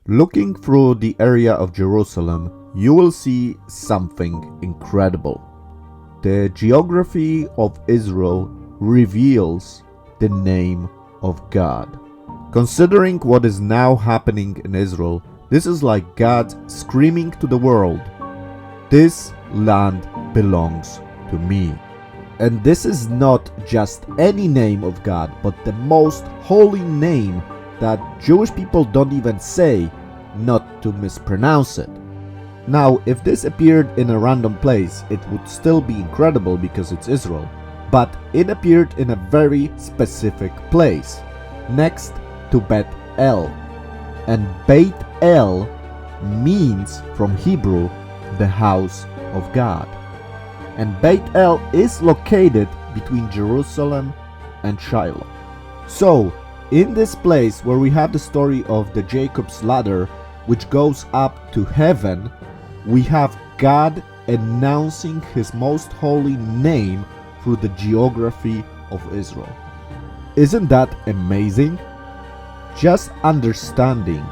Looking through the area of Jerusalem, you will see something incredible. The geography of Israel reveals the name of God. Considering what is now happening in Israel, this is like God screaming to the world, "This land belongs to me." And this is not just any name of God, but the most holy name that Jewish people don't even say, not to mispronounce it. Now, if this appeared in a random place, it would still be incredible because it's Israel. But it appeared in a very specific place, next to Beit El. And Beit El means, from Hebrew, the house of God. And Beit El is located between Jerusalem and Shiloh. So, in this place where we have the story of the Jacob's ladder, which goes up to heaven, we have God announcing his most holy name through the geography of Israel. Isn't that amazing? Just understanding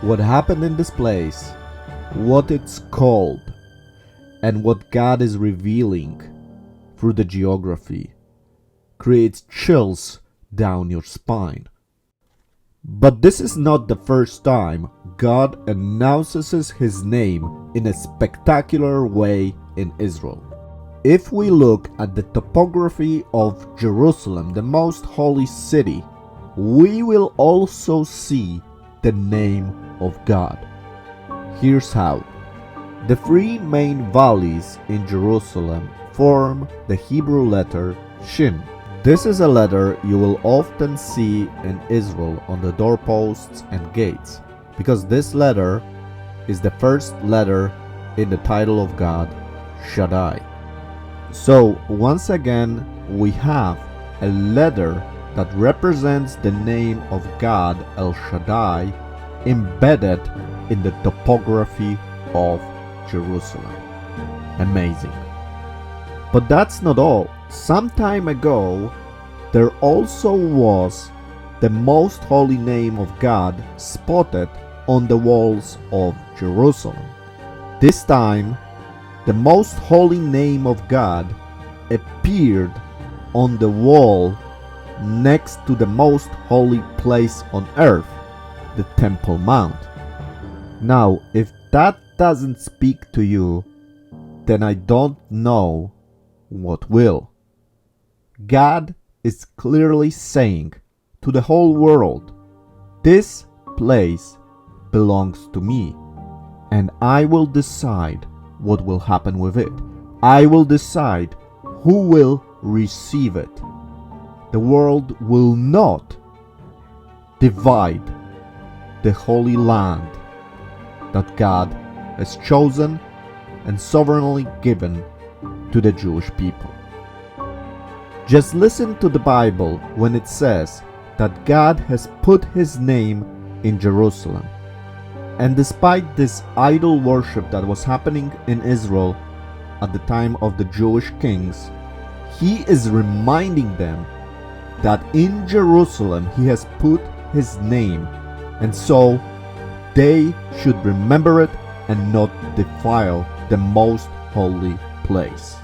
what happened in this place, what it's called, and what God is revealing through the geography creates chills down your spine. But this is not the first time God announces his name in a spectacular way in Israel. If we look at the topography of Jerusalem, the most holy city, we will also see the name of God. Here's how. The three main valleys in Jerusalem form the Hebrew letter Shin. This is a letter you will often see in Israel on the doorposts and gates, because this letter is the first letter in the title of God, Shaddai. So once again, we have a letter that represents the name of God, El Shaddai, embedded in the topography of Jerusalem. Amazing. But that's not all. Some time ago, there also was the most holy name of God spotted on the walls of Jerusalem. This time, the most holy name of God appeared on the wall next to the most holy place on earth, the Temple Mount. Now, if that doesn't speak to you, then I don't know what will. God is clearly saying to the whole world, this place belongs to me, and I will decide what will happen with it. I will decide who will receive it. The world will not divide the holy land that God has chosen and sovereignly given to the Jewish people. Just listen to the Bible when it says that God has put his name in Jerusalem. And despite this idol worship that was happening in Israel at the time of the Jewish kings, he is reminding them that in Jerusalem he has put his name, and so they should remember it and not defile the most holy place.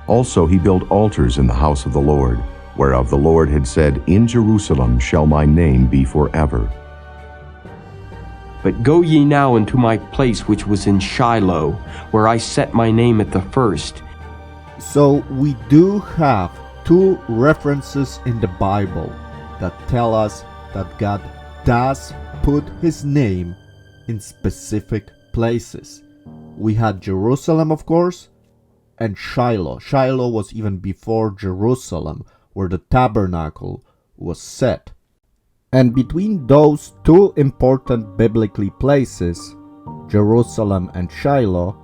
Also he built altars in the house of the Lord, whereof the Lord had said, In Jerusalem shall my name be forever. But go ye now into my place which was in Shiloh, where I set my name at the first. So we do have two references in the Bible that tell us that God does put his name in specific places. We had Jerusalem, of course, and Shiloh. Shiloh was even before Jerusalem, where the tabernacle was set. And between those two important biblically places, Jerusalem and Shiloh,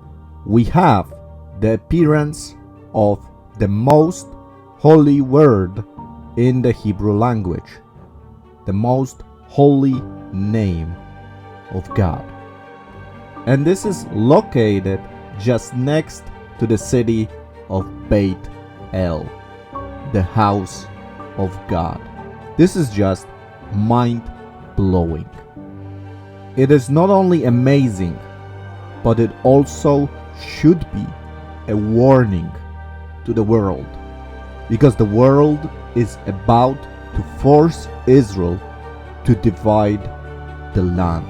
we have the appearance of the most holy word in the Hebrew language, the most holy name of God. And this is located just next to the city of Beit El, the house of God. This is just mind-blowing. It is not only amazing, but it also should be a warning to the world, because the world is about to force Israel to divide the land,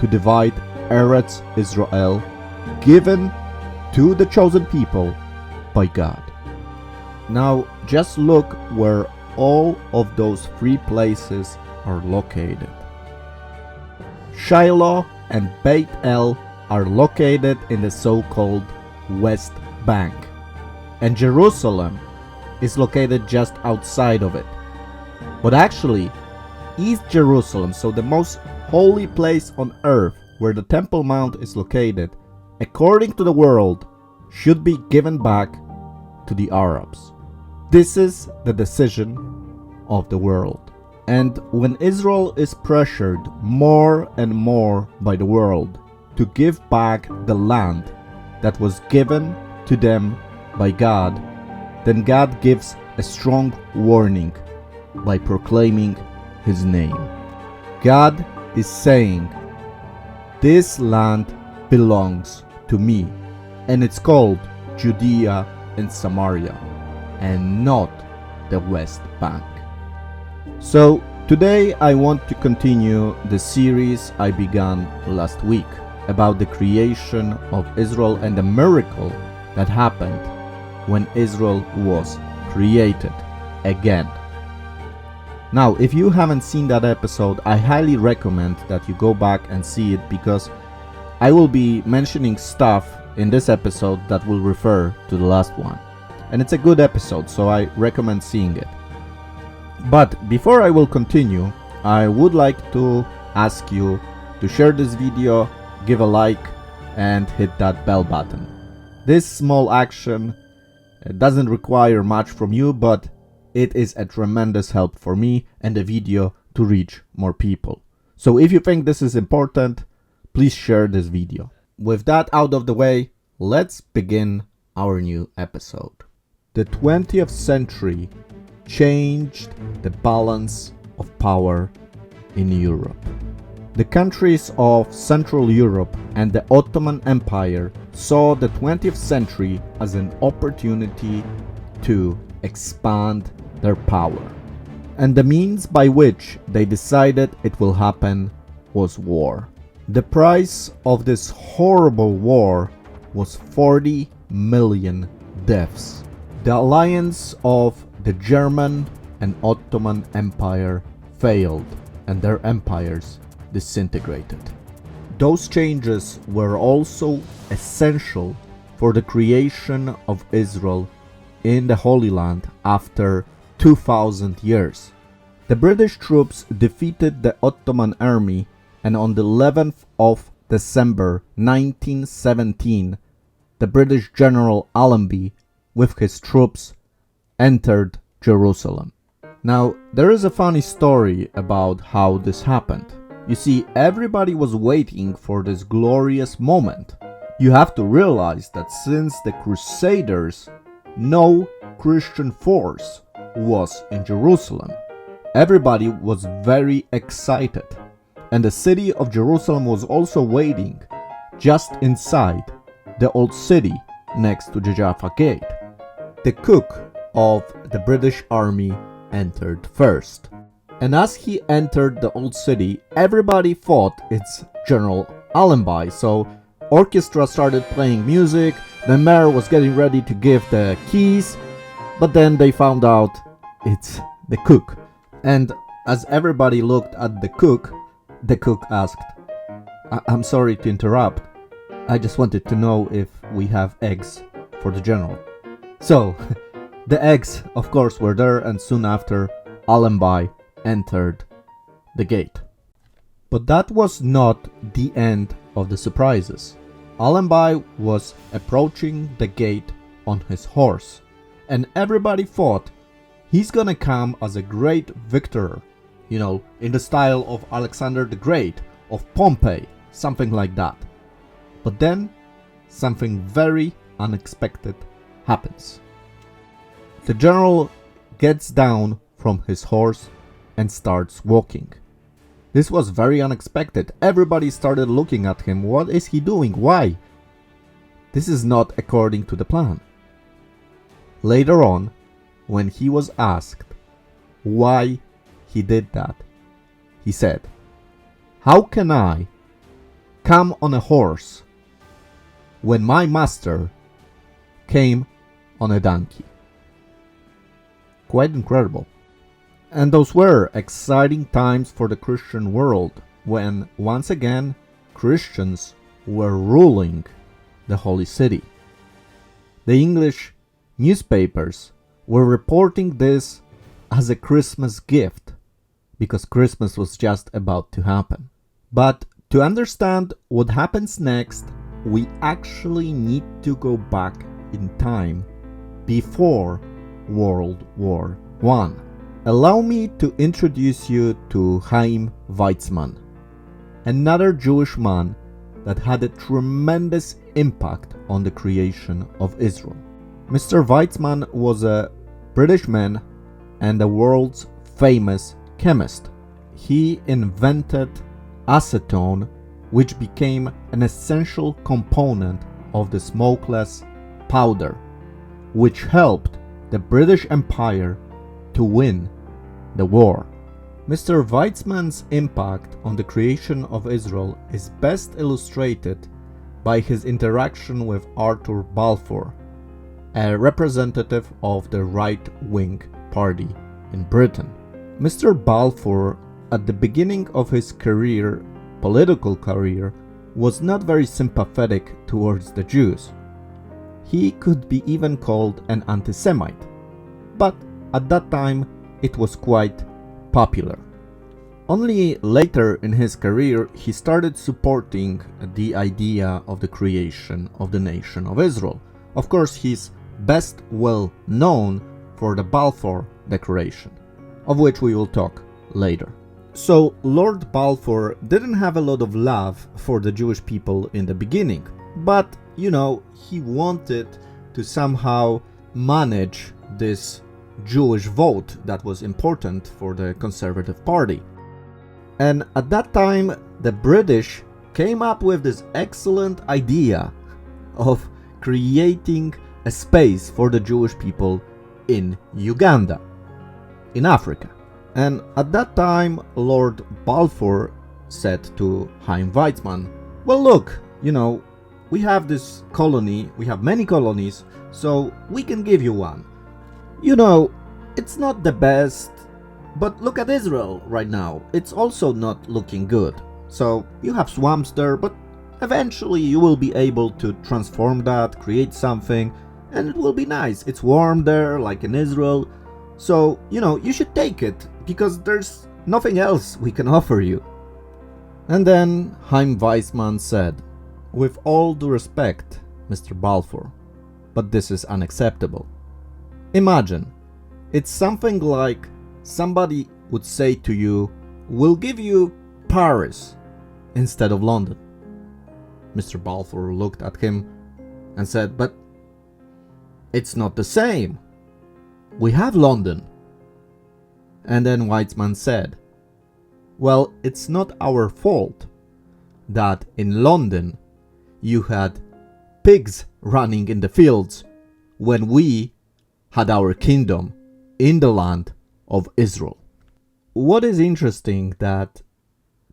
to divide Eretz Israel, given to the chosen people by God. Now just look where all of those three places are located. Shiloh and Beit El are located in the so-called West Bank, and Jerusalem is located just outside of it. But actually, East Jerusalem, so the most holy place on earth where the Temple Mount is located, according to the world, should be given back to the Arabs. This is the decision of the world. And when Israel is pressured more and more by the world to give back the land that was given to them by God, then God gives a strong warning by proclaiming His name. God is saying, this land belongs to me, and it's called Judea and Samaria, and not the West Bank. So today I want to continue the series I began last week about the creation of Israel and the miracle that happened when Israel was created again. Now, if you haven't seen that episode, I highly recommend that you go back and see it, because I will be mentioning stuff in this episode that will refer to the last one. And it's a good episode, so I recommend seeing it. But before I will continue, I would like to ask you to share this video, give a like, and hit that bell button. This small action doesn't require much from you, but it is a tremendous help for me and the video to reach more people. So if you think this is important, please share this video. With that out of the way, let's begin our new episode. The 20th century changed the balance of power in Europe. The countries of Central Europe and the Ottoman Empire saw the 20th century as an opportunity to expand their power. And the means by which they decided it will happen was war. The price of this horrible war was 40 million deaths. The alliance of the German and Ottoman Empire failed, and their empires disintegrated. Those changes were also essential for the creation of Israel in the Holy Land after 2000 years. The British troops defeated the Ottoman army, and on the 11th of December 1917, the British General Allenby with his troops entered Jerusalem. Now, there is a funny story about how this happened. You see, everybody was waiting for this glorious moment. You have to realize that since the Crusaders, no Christian force was in Jerusalem. Everybody was very excited, and the city of Jerusalem was also waiting just inside the old city next to the Jaffa Gate. The cook of the British army entered first, and as he entered the old city, everybody thought it's General Allenby, so orchestra started playing music, the mayor was getting ready to give the keys, but then they found out it's the cook. And as everybody looked at the cook asked, I'm sorry to interrupt, I just wanted to know if we have eggs for the general. So, the eggs of course were there, and soon after Allenby entered the gate. But that was not the end of the surprises. Allenby was approaching the gate on his horse, and everybody thought he's gonna come as a great victor, you know, in the style of Alexander the Great, of Pompey, something like that. But then something very unexpected happens. The general gets down from his horse and starts walking. This was very unexpected. Everybody started looking at him. What is he doing? Why? This is not according to the plan. Later on, when he was asked why he did that, he said, "How can I come on a horse when my master came on a donkey?" Quite incredible. And those were exciting times for the Christian world when, once again, Christians were ruling the Holy City. The English newspapers were reporting this as a Christmas gift because Christmas was just about to happen. But to understand what happens next, we actually need to go back in time before World War I. Allow me to introduce you to Chaim Weizmann, another Jewish man that had a tremendous impact on the creation of Israel. Mr. Weizmann was a British man and the world's famous chemist. He invented acetone, which became an essential component of the smokeless powder, which helped the British Empire to win the war. Mr. Weizmann's impact on the creation of Israel is best illustrated by his interaction with Arthur Balfour, a representative of the right-wing party in Britain. Mr. Balfour, at the beginning of his political career, was not very sympathetic towards the Jews. He could be even called an anti-Semite, but at that time it was quite popular. Only later in his career he started supporting the idea of the creation of the nation of Israel. Of course, he's best well known for the Balfour Declaration, of which we will talk later. So Lord Balfour didn't have a lot of love for the Jewish people in the beginning, but he wanted to somehow manage this Jewish vote that was important for the Conservative Party. And at that time, the British came up with this excellent idea of creating a space for the Jewish people in Uganda, in Africa. And at that time, Lord Balfour said to Chaim Weizmann, "Well, look, we have this colony, we have many colonies, so we can give you one. It's not the best, but look at Israel right now. It's also not looking good. So you have swamps there, but eventually you will be able to transform that, create something, and it will be nice. It's warm there, like in Israel. So, you should take it, because there's nothing else we can offer you." And then Chaim Weizmann said, "With all due respect, Mr. Balfour, but this is unacceptable. Imagine, it's something like somebody would say to you, 'We'll give you Paris instead of London.'" Mr. Balfour looked at him and said, "But it's not the same. We have London." And then Weizmann said, "Well, it's not our fault that in London you had pigs running in the fields when we had our kingdom in the land of Israel." What is interesting that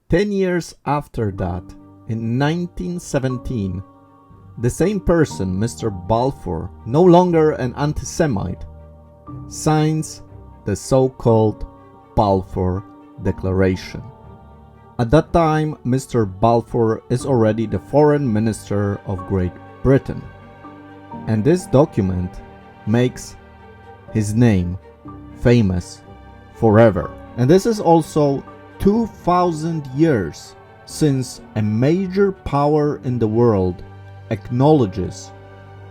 10 years after that, in 1917, the same person, Mr. Balfour, no longer an anti-Semite, signs the so-called Balfour Declaration. At that time, Mr. Balfour is already the Foreign Minister of Great Britain, and this document makes his name famous forever. And this is also 2000 years since a major power in the world acknowledges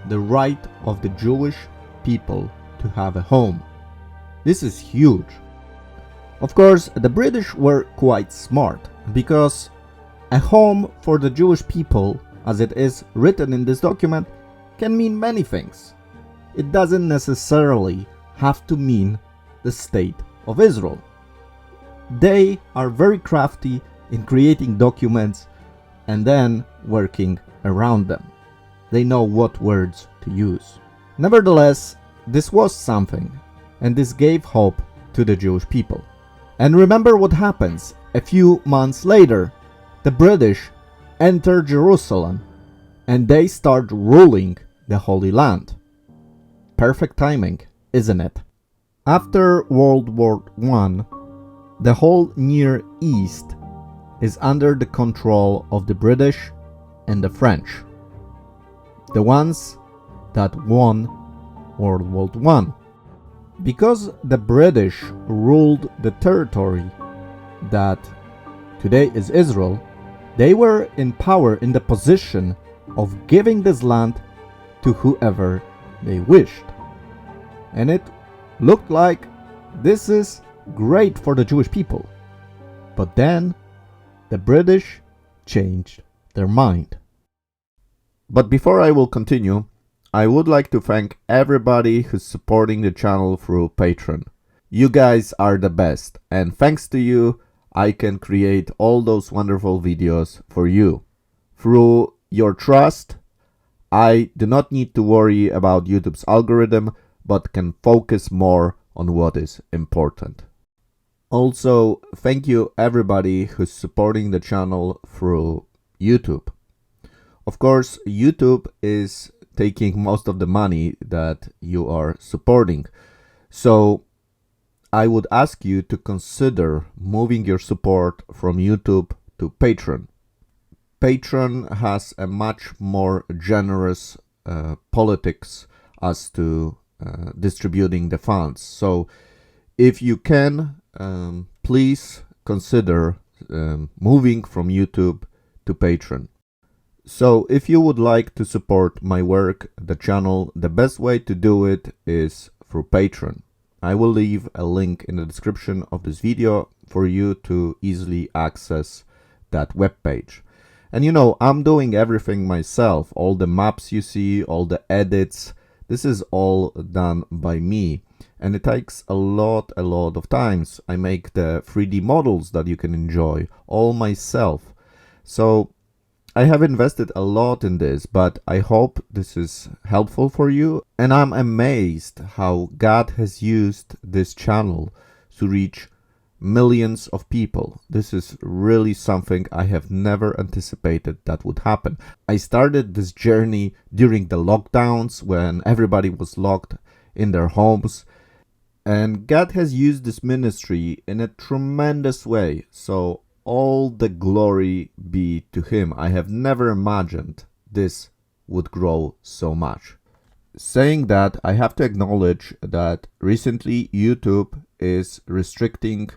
the right of the Jewish people to have a home. This is huge. Of course, the British were quite smart, because a home for the Jewish people, as it is written in this document, can mean many things. It doesn't necessarily have to mean the state of Israel. they are very crafty in creating documents and then working around them. They know what words to use. Nevertheless, this was something, and this gave hope to the Jewish people. And remember what happens. A few months later, the British enter Jerusalem and they start ruling the Holy Land. Perfect timing, isn't it? After World War I, the whole Near East is under the control of the British and the French, the ones that won World War I. Because the British ruled the territory that today is Israel, they were in power, in the position of giving this land to whoever they wished. And it looked like this is great for the Jewish people. But then the British changed their mind. But before I will continue, I would like to thank everybody who's supporting the channel through Patreon. You guys are the best, and thanks to you, I can create all those wonderful videos for you. Through your trust, I do not need to worry about YouTube's algorithm, but can focus more on what is important. Also, thank you everybody who's supporting the channel through YouTube. Of course, YouTube is taking most of the money that you are supporting. So I would ask you to consider moving your support from YouTube to Patreon. Patreon has a much more generous politics as to distributing the funds. So if you can, please consider moving from YouTube to Patreon. So if you would like to support my work, the channel, the best way to do it is through Patreon. I will leave a link in the description of this video for you to easily access that webpage. And you know, I'm doing everything myself. All the maps you see, all the edits, this is all done by me. And it takes a lot of times. I make the 3D models that you can enjoy all myself. So I have invested a lot in this, but I hope this is helpful for you. And I'm amazed how God has used this channel to reach millions of people. This is really something I have never anticipated that would happen. I started this journey during the lockdowns when everybody was locked in their homes. And God has used this ministry in a tremendous way. So all the glory be to Him. I have never imagined this would grow so much. Saying that, I have to acknowledge that recently YouTube is restricting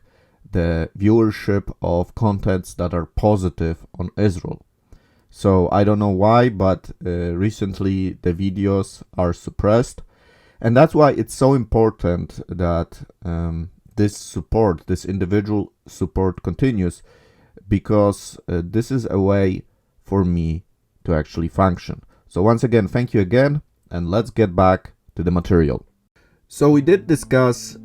the viewership of contents that are positive on Israel. So I don't know why, but recently the videos are suppressed. And that's why it's so important that this support, this individual support continues, because this is a way for me to actually function. So once again, thank you again, and let's get back to the material. So we did discuss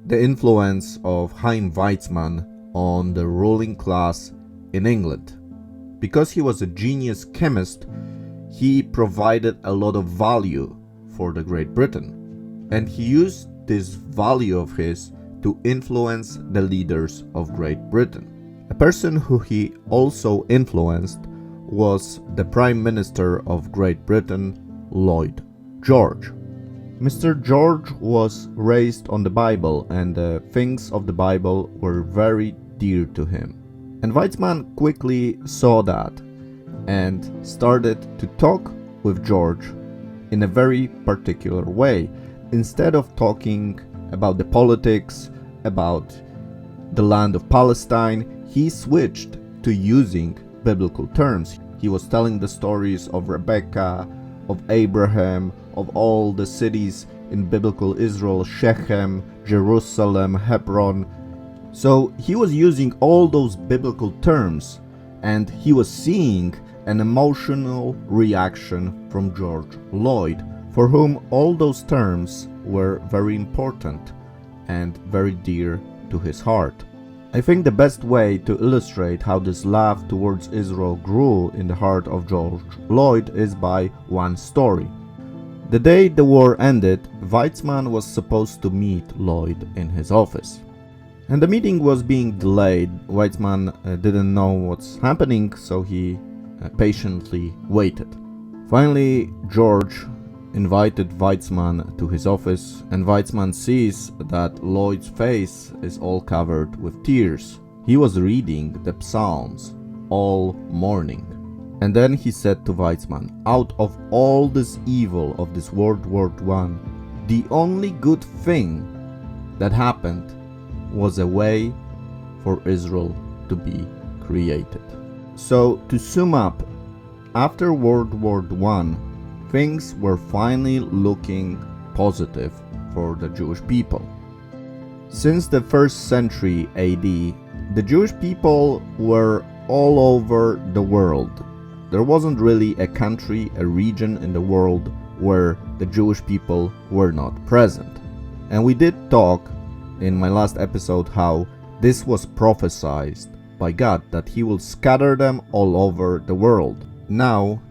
the influence of Chaim Weizmann on the ruling class in England. Because he was a genius chemist, he provided a lot of value for the Great Britain, and he used this value of his to influence the leaders of Great Britain. A person who he also influenced was the Prime Minister of Great Britain, Lloyd George. Mr. George was raised on the Bible, and the things of the Bible were very dear to him. And Weizmann quickly saw that and started to talk with George in a very particular way. Instead of talking about the politics, about the land of Palestine, he switched to using biblical terms. He was telling the stories of Rebecca, of Abraham, of all the cities in biblical Israel, Shechem, Jerusalem, Hebron. So he was using all those biblical terms, and he was seeing an emotional reaction from George Lloyd, for whom all those terms were very important and very dear to his heart. I think the best way to illustrate how this love towards Israel grew in the heart of George Lloyd is by one story. The day the war ended, Weizmann was supposed to meet Lloyd in his office. And the meeting was being delayed. Weizmann didn't know what's happening, so he patiently waited. Finally, George invited Weizmann to his office, and Weizmann sees that Lloyd's face is all covered with tears. He was reading the Psalms all morning. And then he said to Weizmann, out of all this evil of this World War I, the only good thing that happened was a way for Israel to be created. So, to sum up, after World War I, things were finally looking positive for the Jewish people. Since the 1st century AD, the Jewish people were all over the world. There wasn't really a country, a region in the world where the Jewish people were not present. And we did talk in my last episode how this was prophesied by God, that He will scatter them all over the world. Now,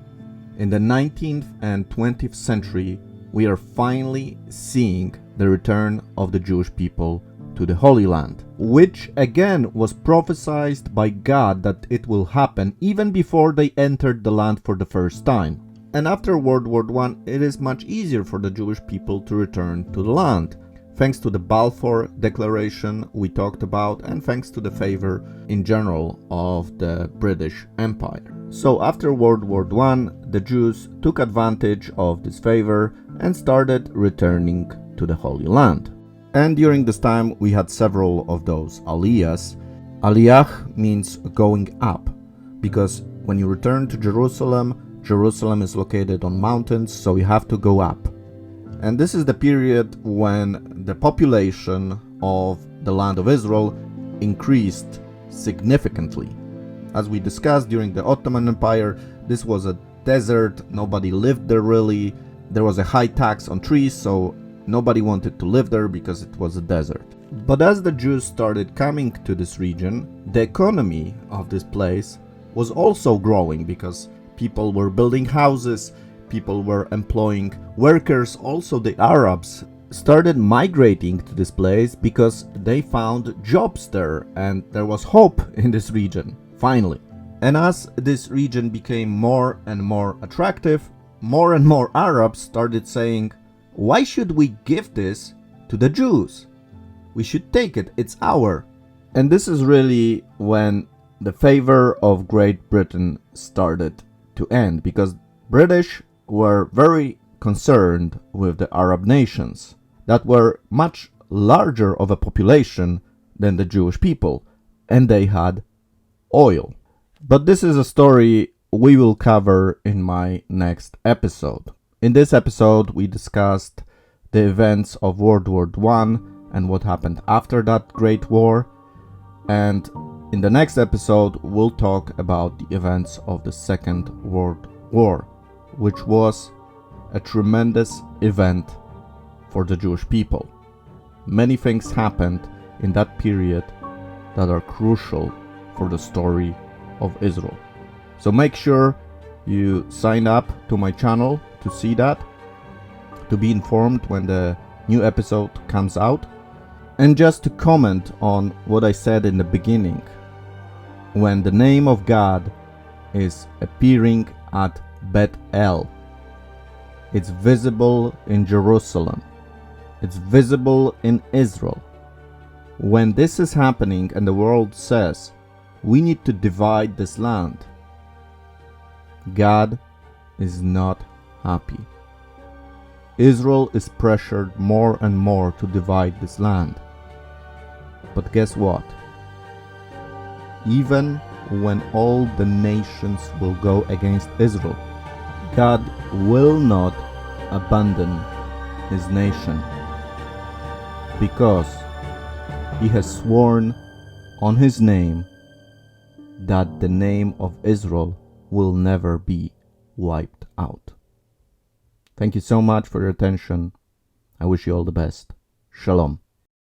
in the 19th and 20th century, we are finally seeing the return of the Jewish people to the Holy Land, which again was prophesied by God that it will happen even before they entered the land for the first time. And after World War I, it is much easier for the Jewish people to return to the land, thanks to the Balfour Declaration we talked about, and thanks to the favor in general of the British Empire. So after World War I, the Jews took advantage of this favor and started returning to the Holy Land. And during this time, we had several of those aliyahs. Aliyah means going up, because when you return to Jerusalem, Jerusalem is located on mountains, so you have to go up. And this is the period when the population of the land of Israel increased significantly. As we discussed during the Ottoman Empire, this was a desert, nobody lived there really. There was a high tax on trees, so nobody wanted to live there because it was a desert. But as the Jews started coming to this region, the economy of this place was also growing because people were building houses, people were employing workers. Also, the Arabs started migrating to this place because they found jobs there and there was hope in this region, finally. And as this region became more and more attractive, more and more Arabs started saying, why should we give this to the Jews? We should take it, it's our. And this is really when the favor of Great Britain started to end, because British were very concerned with the Arab nations that were much larger of a population than the Jewish people, and they had oil. But this is a story we will cover in my next episode. In this episode, we discussed the events of World War I and what happened after that Great War. And in the next episode, we'll talk about the events of the Second World War, which was a tremendous event for the Jewish people. Many things happened in that period that are crucial for the story of Israel. So make sure you sign up to my channel to see that, to be informed when the new episode comes out. And just to comment on what I said in the beginning, when the name of God is appearing at Beit El, it's visible in Jerusalem, it's visible in Israel. When this is happening and the world says, we need to divide this land, God is not happy. Israel is pressured more and more to divide this land. But guess what? Even when all the nations will go against Israel, God will not abandon His nation, because He has sworn on His name that the name of Israel will never be wiped out. Thank you so much for your attention. I wish you all the best. Shalom.